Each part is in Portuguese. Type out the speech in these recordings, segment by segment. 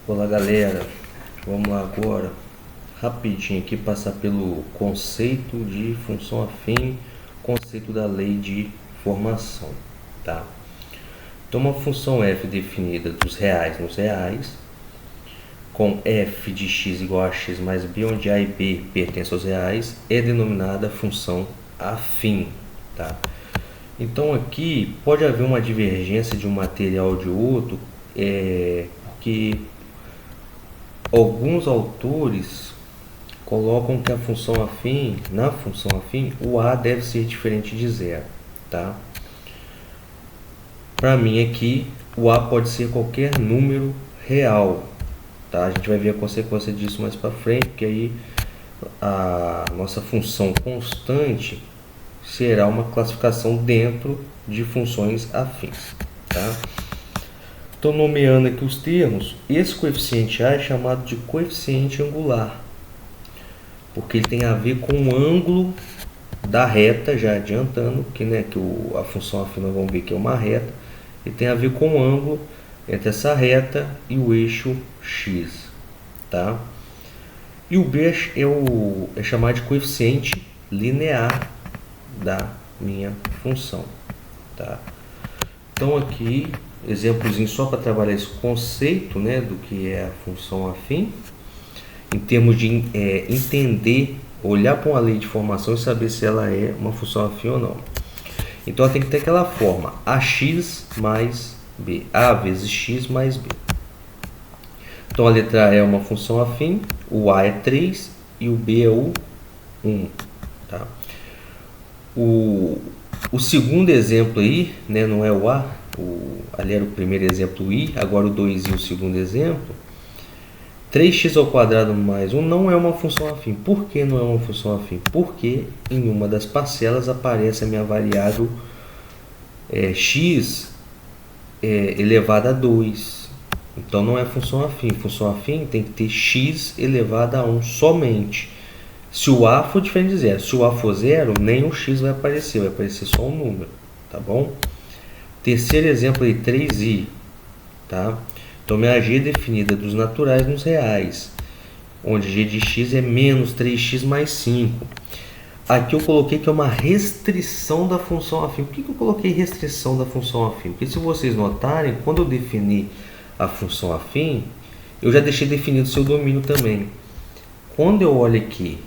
Olá galera, vamos lá agora rapidinho aqui passar pelo conceito de função afim, conceito da lei de formação, tá? Então uma função f definida dos reais nos reais, com f de x igual a x mais b, onde a e b pertencem aos reais, é denominada função afim, tá? Então aqui pode haver uma divergência de um material de outro, porque alguns autores colocam que a função afim, na função afim, o a deve ser diferente de zero, tá? Para mim aqui, o a pode ser qualquer número real, tá? A gente vai ver a consequência disso mais para frente, porque aí a nossa função constante será uma classificação dentro de funções afins, tá? Estou nomeando aqui os termos. Esse coeficiente A é chamado de coeficiente angular, porque ele tem a ver com o ângulo da reta, já adiantando, que a função afim nós vamos ver que é uma reta, e tem a ver com o ângulo entre essa reta e o eixo x, tá? E o B é chamado de coeficiente linear da minha função, tá? Então aqui exemplozinho só para trabalhar esse conceito, né, do que é a função afim, em termos de entender, olhar para uma lei de formação e saber se ela é uma função afim ou não. Então ela tem que ter aquela forma: ax mais b, a vezes x mais b. Então a letra A é uma função afim, o a é 3 e o b é o 1, tá? O segundo exemplo aí, né, não é o a, ali era o primeiro exemplo, o i, agora o 2i, o segundo exemplo. 3x ao quadrado mais 1 não é uma função afim. Por que não é uma função afim? Porque em uma das parcelas aparece a minha variável x elevada a 2. Então não é função afim. Função afim tem que ter x elevada a 1 somente. Se o a for diferente de zero, se o a for zero, nem o x vai aparecer só um número, tá bom? Terceiro exemplo aí, 3i, tá? Então minha g é definida dos naturais nos reais, onde g de x é menos 3x mais 5. Aqui eu coloquei que é uma restrição da função afim. Por que eu coloquei restrição da função afim? Porque se vocês notarem, quando eu defini a função afim, eu já deixei definido o seu domínio também. Quando eu olho aqui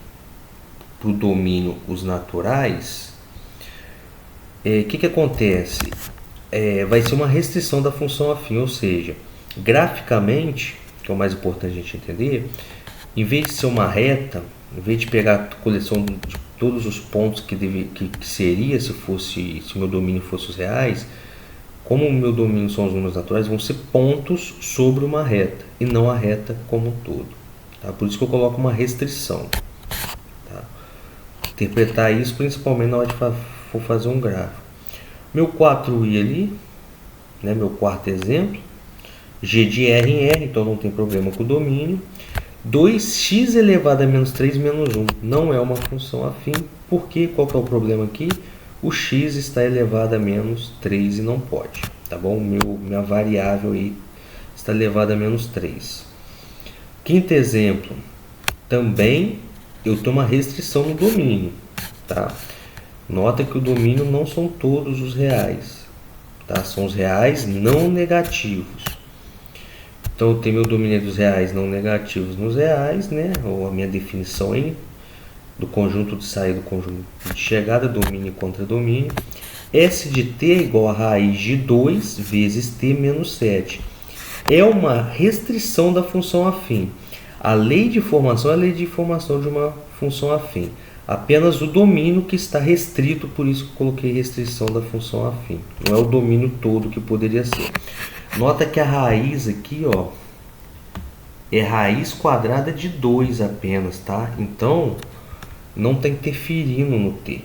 para o domínio os naturais, o que acontece? Vai ser uma restrição da função afim, ou seja, graficamente, que é o mais importante a gente entender, em vez de ser uma reta, em vez de pegar a coleção de todos os pontos que seria se o meu domínio fosse os reais, como o meu domínio são os números naturais, vão ser pontos sobre uma reta e não a reta como um todo, tá? Por isso que eu coloco uma restrição, tá? Interpretar isso principalmente na hora de for fazer um gráfico. Meu 4i ali, né, meu quarto exemplo, g de r em r, então não tem problema com o domínio. 2x elevado a menos 3 menos 1 não é uma função afim, porque qual que é o problema aqui? O x está elevado a menos 3 e não pode, tá bom? Minha variável aí está elevada a menos 3. Quinto exemplo, também eu tenho uma restrição no domínio, tá? Nota que o domínio não são todos os reais, tá? São os reais não negativos. Então eu tenho meu domínio dos reais não negativos nos reais, né? Ou a minha definição aí do conjunto de saída, do conjunto de chegada, domínio contra domínio. S de t é igual a raiz de 2 vezes t menos 7. É uma restrição da função afim. A lei de formação é a lei de formação de uma função afim. Apenas o domínio que está restrito, por isso que eu coloquei restrição da função afim. Não é o domínio todo que poderia ser. Nota que a raiz aqui, ó, é raiz quadrada de 2 apenas, tá? Então, não está interferindo no t.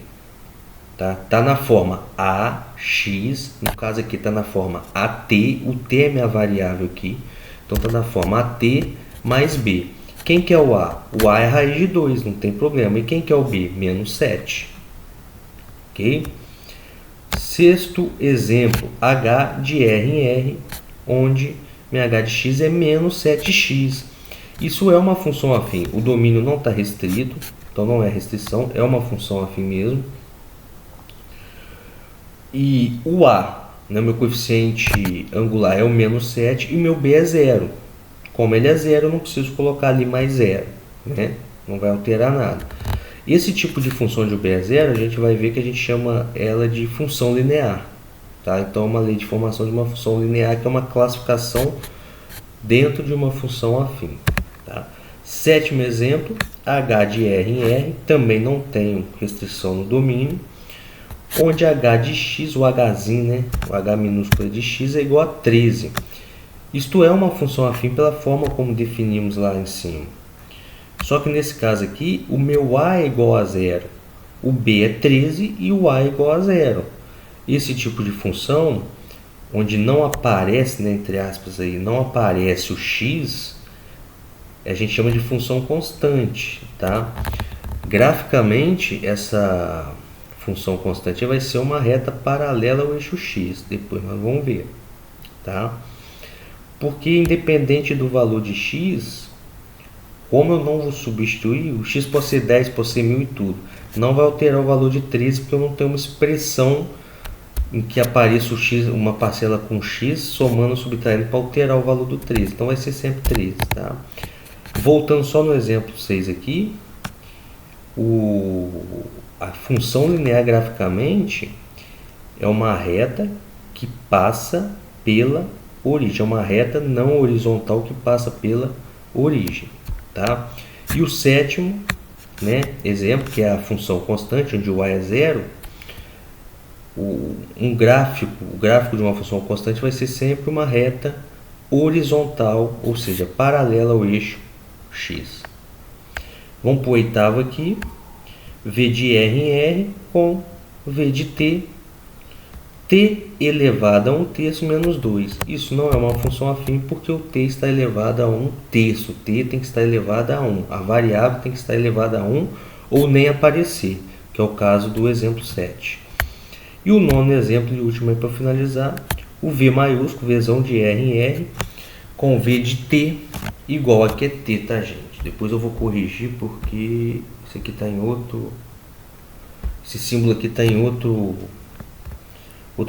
Tá na forma ax, no caso aqui está na forma at, o t é minha variável aqui. Então está na forma at mais b. Quem que é o a? O a é raiz de 2, não tem problema. E quem que é o b? Menos 7. Ok? Sexto exemplo, h de r em r, onde minha h de x é menos 7x. Isso é uma função afim. O domínio não está restrito, então não é restrição, é uma função afim mesmo. E o a, né, meu coeficiente angular é o menos 7 e meu b é 0. Como ele é 0, eu não preciso colocar ali mais 0, né? Não vai alterar nada. Esse tipo de função de b é 0, a gente vai ver que a gente chama ela de função linear. Tá? Então é uma lei de formação de uma função linear, que é uma classificação dentro de uma função afim. Tá? Sétimo exemplo, h de r em r, também não tem restrição no domínio, onde h de x, o hzinho, né, o h minúsculo de x é igual a 13. Isto é uma função afim pela forma como definimos lá em cima. Só que nesse caso aqui, o meu a é igual a 0, o b é 13 e o a é igual a 0. Esse tipo de função, onde não aparece, né, entre aspas, aí, não aparece o x, a gente chama de função constante. Tá? Graficamente, essa função constante vai ser uma reta paralela ao eixo x. Depois nós vamos ver. Tá? Porque independente do valor de x, como eu não vou substituir, o x pode ser 10, pode ser 1000 e tudo. Não vai alterar o valor de 13, porque eu não tenho uma expressão em que apareça o x, uma parcela com x, somando, subtraindo para alterar o valor do 13. Então vai ser sempre 13. Tá? Voltando só no exemplo 6 aqui, a função linear graficamente é uma reta que passa pela origem. É uma reta não horizontal que passa pela origem. Tá? E o sétimo, né, exemplo, que é a função constante, onde o a é 0, o gráfico de uma função constante vai ser sempre uma reta horizontal, ou seja, paralela ao eixo x. Vamos para o oitavo aqui, v de r em r com v de t elevado a 1/3 menos 2. Isso não é uma função afim porque o t está elevado a 1/3. O t tem que estar elevado a 1. A variável tem que estar elevada a 1 ou nem aparecer, que é o caso do exemplo 7. E o nono exemplo e último para finalizar, o v maiúsculo, vzão de r em r, com v de t igual a que é t, tá, gente? Depois eu vou corrigir porque isso aqui está em outro... Esse símbolo aqui está em outro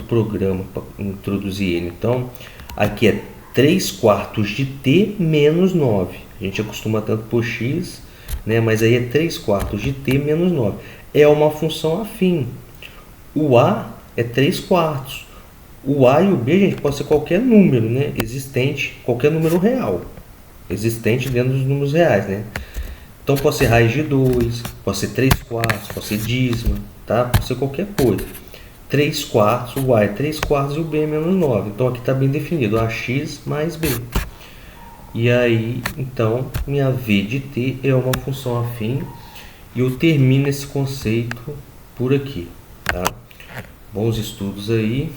programa para introduzir ele. Então, aqui é 3/4 de t menos 9. A gente acostuma tanto por x, né? Mas aí é 3/4 de t menos 9. É uma função afim. O a é 3/4. O a e o b, gente, pode ser qualquer número, né, existente, qualquer número real, existente dentro dos números reais, né? Então pode ser raiz de 2, pode ser 3/4, pode ser dízima, tá? Pode ser qualquer coisa. 3/4, o a é 3/4 e o b é menos 9. Então aqui está bem definido, ax mais b. E aí, então, minha v de t é uma função afim. E eu termino esse conceito por aqui, tá? Bons estudos aí.